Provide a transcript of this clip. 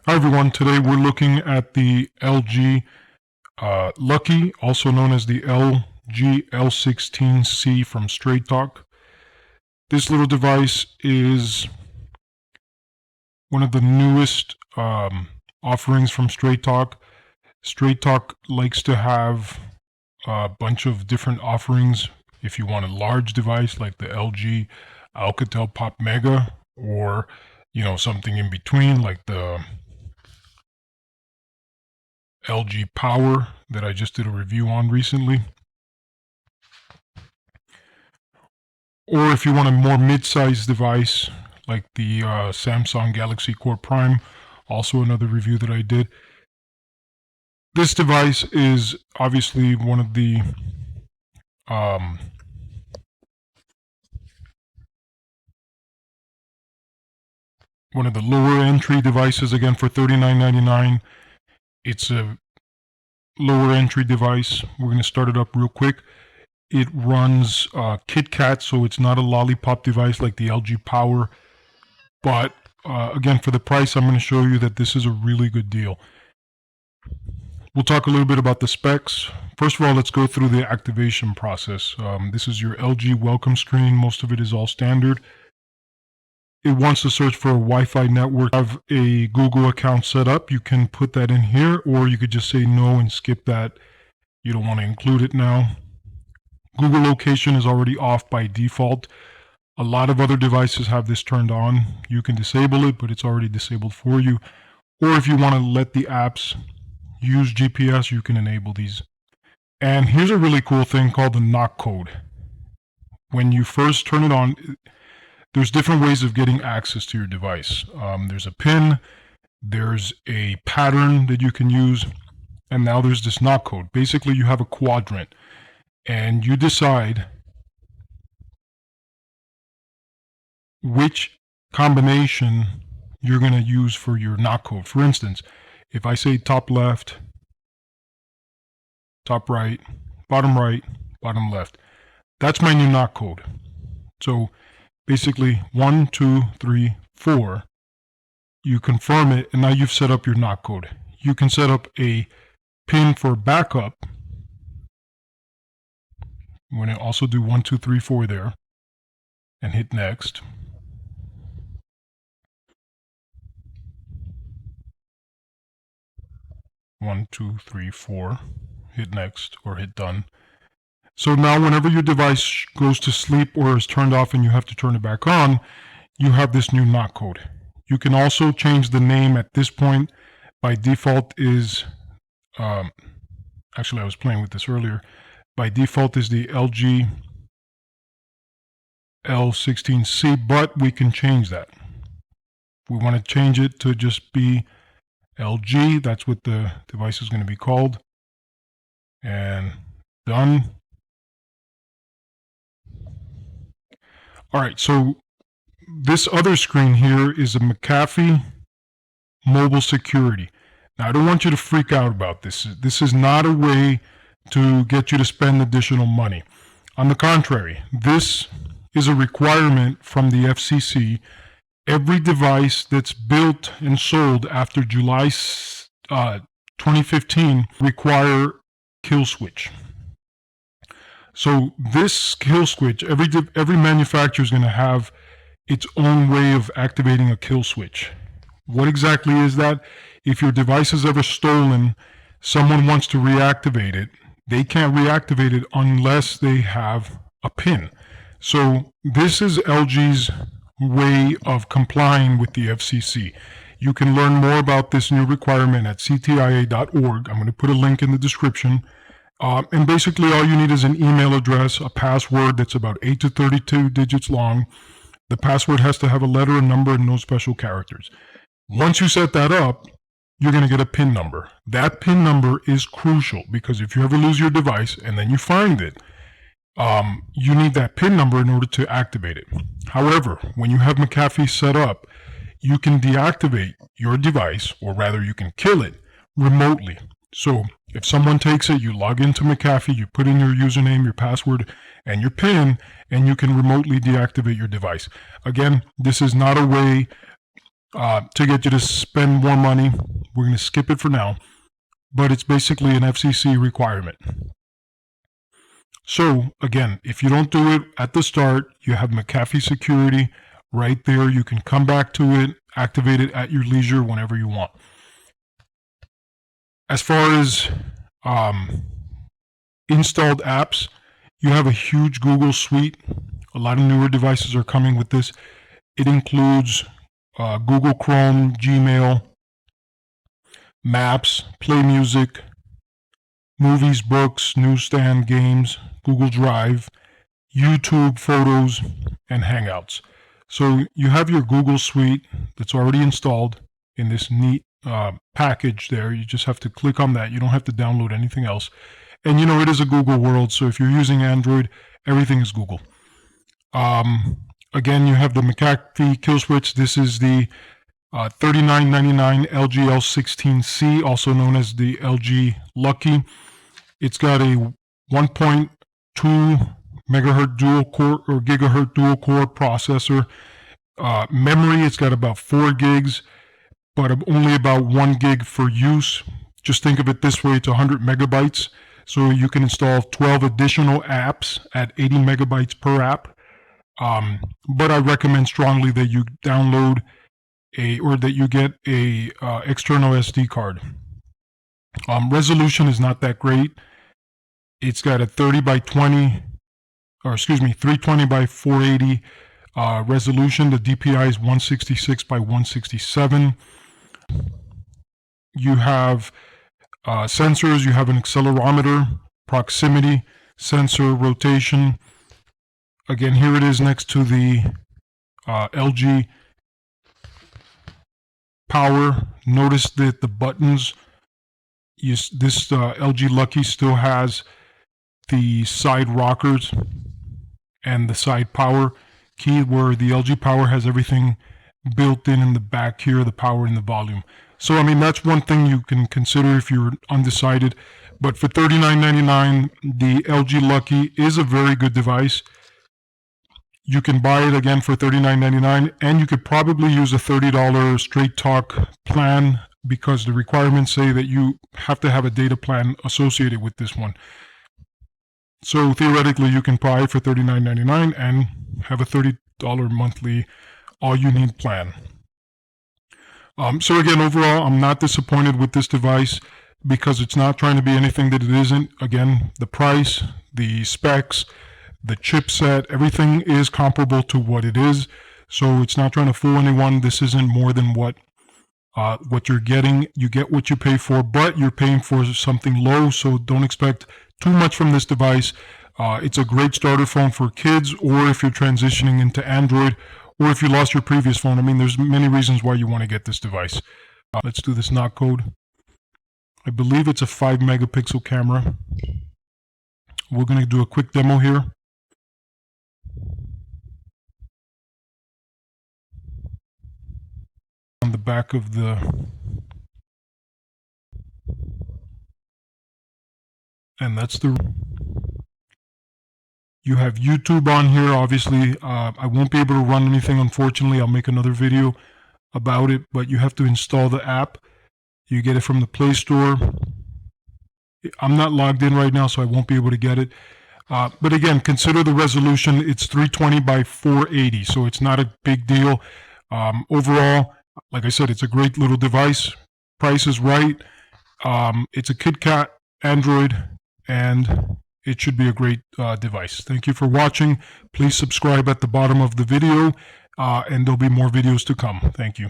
Hi everyone, today we're looking at the LG Lucky, also known as the LG L16C from Straight Talk. This little device is one of the newest offerings from Straight Talk. Straight Talk likes to have a bunch of different offerings. If you want a large device like the LG Alcatel Pop Mega, or something in between like the LG Power that I just did a review on recently. Or if you want a more mid-sized device like the Samsung Galaxy Core Prime, also another review that I did. This device is obviously one of the lower entry devices, again, for $39.99. It's a lower entry device. We're going to start it up real quick. It runs KitKat, so it's not a lollipop device like the LG Power. But again, for the price, I'm going to show you that this is a really good deal. We'll talk a little bit about the specs. First of all, let's go through the activation process. This is your LG welcome screen. Most of it is all standard. It wants to search for a Wi-Fi network. Have a Google account set up. You can put that in here, or you could just say no and skip that. You don't want to include it now. Google location is already off by default. A lot of other devices have this turned on. You can disable it, but it's already disabled for you. Or if you want to let the apps use GPS, you can enable these. And here's a really cool thing called the knock code. When you first turn it on, there's different ways of getting access to your device. There's a PIN, there's a pattern that you can use, and now there's this knock code. Basically, you have a quadrant, and you decide which combination you're going to use for your knock code. For instance, if I say top left, top right, bottom left, that's my new knock code. So basically 1, 2, 3, 4, you confirm it, and now you've set up your knock code. You can set up a pin for backup. I'm going to also do 1, 2, 3, 4 there and hit next. One, 2, 3, 4, hit next or hit done. So now whenever your device goes to sleep or is turned off and you have to turn it back on, you have this new knock code. You can also change the name at this point. By default is, actually I was playing with this earlier. By default is the LG L16C, but we can change that. We want to change it to just be LG, that's what the device is going to be called. And done. All right, so this other screen here is a McAfee mobile security. Now, I don't want you to freak out about this. This is not a way to get you to spend additional money. On the contrary, this is a requirement from the FCC. Every device that's built and sold after July 2015 require kill switch. So this kill switch, every manufacturer is going to have its own way of activating a kill switch. What exactly is that? If your device is ever stolen, someone wants to reactivate it, they can't reactivate it unless they have a PIN. So this is LG's way of complying with the FCC. You can learn more about this new requirement at ctia.org. I'm going to put a link in the description. And basically all you need is an email address, a password that's about 8 to 32 digits long. The password has to have a letter, a number, and no special characters. Once you set that up, you're going to get a PIN number. That PIN number is crucial because if you ever lose your device and then you find it, you need that PIN number in order to activate it. However, when you have McAfee set up, you can deactivate your device, or rather you can kill it remotely. So if someone takes it, you log into McAfee, you put in your username, your password, and your PIN, and you can remotely deactivate your device. Again, this is not a way to get you to spend more money. We're going to skip it for now, but it's basically an FCC requirement. So again, if you don't do it at the start, you have McAfee security right there. You can come back to it, activate it at your leisure whenever you want. As far as installed apps, you have a huge Google suite. A lot of newer devices are coming with this. It includes Google Chrome, Gmail, Maps, Play Music, movies, books, newsstand, games, Google Drive, YouTube, Photos, and Hangouts. So you have your Google Suite that's already installed in this neat package there. You just have to click on that. You don't have to download anything else. And you know, it is a Google world, so if you're using Android, everything is Google. Again, you have the McAfee kill switch. This is the $39.99 LG L16C, also known as the LG Lucky. It's got a 1.2 megahertz dual core or gigahertz dual core processor. Memory, it's got about 4 gigs, but only about 1 gig for use. Just think of it this way, it's 100 megabytes. So you can install 12 additional apps at 80 megabytes per app. But I recommend strongly that you download that you get a external SD card. Resolution is not that great. It's got a 320 by 480 resolution. The DPI is 166 by 167. You have sensors. You have an accelerometer, proximity sensor, rotation. Again, here it is next to the LG power. Notice that the buttons, this LG Lucky still has the side rockers and the side power key, where the LG power has everything built in the back here, the power and the volume. So, I mean, that's one thing you can consider if you're undecided. But for $39.99, the LG Lucky is a very good device. You can buy it again for $39.99, and you could probably use a $30 straight talk plan, because the requirements say that you have to have a data plan associated with this one. So theoretically, you can buy it for $39.99 and have a $30 monthly all-you-need plan. So again, overall, I'm not disappointed with this device, because it's not trying to be anything that it isn't. Again, the price, the specs, the chipset, everything is comparable to what it is. So it's not trying to fool anyone. This isn't more than what you're getting. You get what you pay for, but you're paying for something low. So don't expect too much from this device. It's a great starter phone for kids, or if you're transitioning into Android, or if you lost your previous phone. I mean, there's many reasons why you want to get this device. Let's do this knock code. I believe it's a 5 megapixel camera. We're going to do a quick demo here. On the back of and that's you have YouTube on here. Obviously, I won't be able to run anything, unfortunately. I'll make another video about it, but you have to install the app. You get it from the Play Store. I'm not logged in right now, so I won't be able to get it. But again, consider the resolution. It's 320 by 480, so it's not a big deal. Overall, like I said, it's a great little device. Price is right. It's a KitKat Android, and it should be a great device. Thank you for watching. Please subscribe at the bottom of the video, and there'll be more videos to come. Thank you.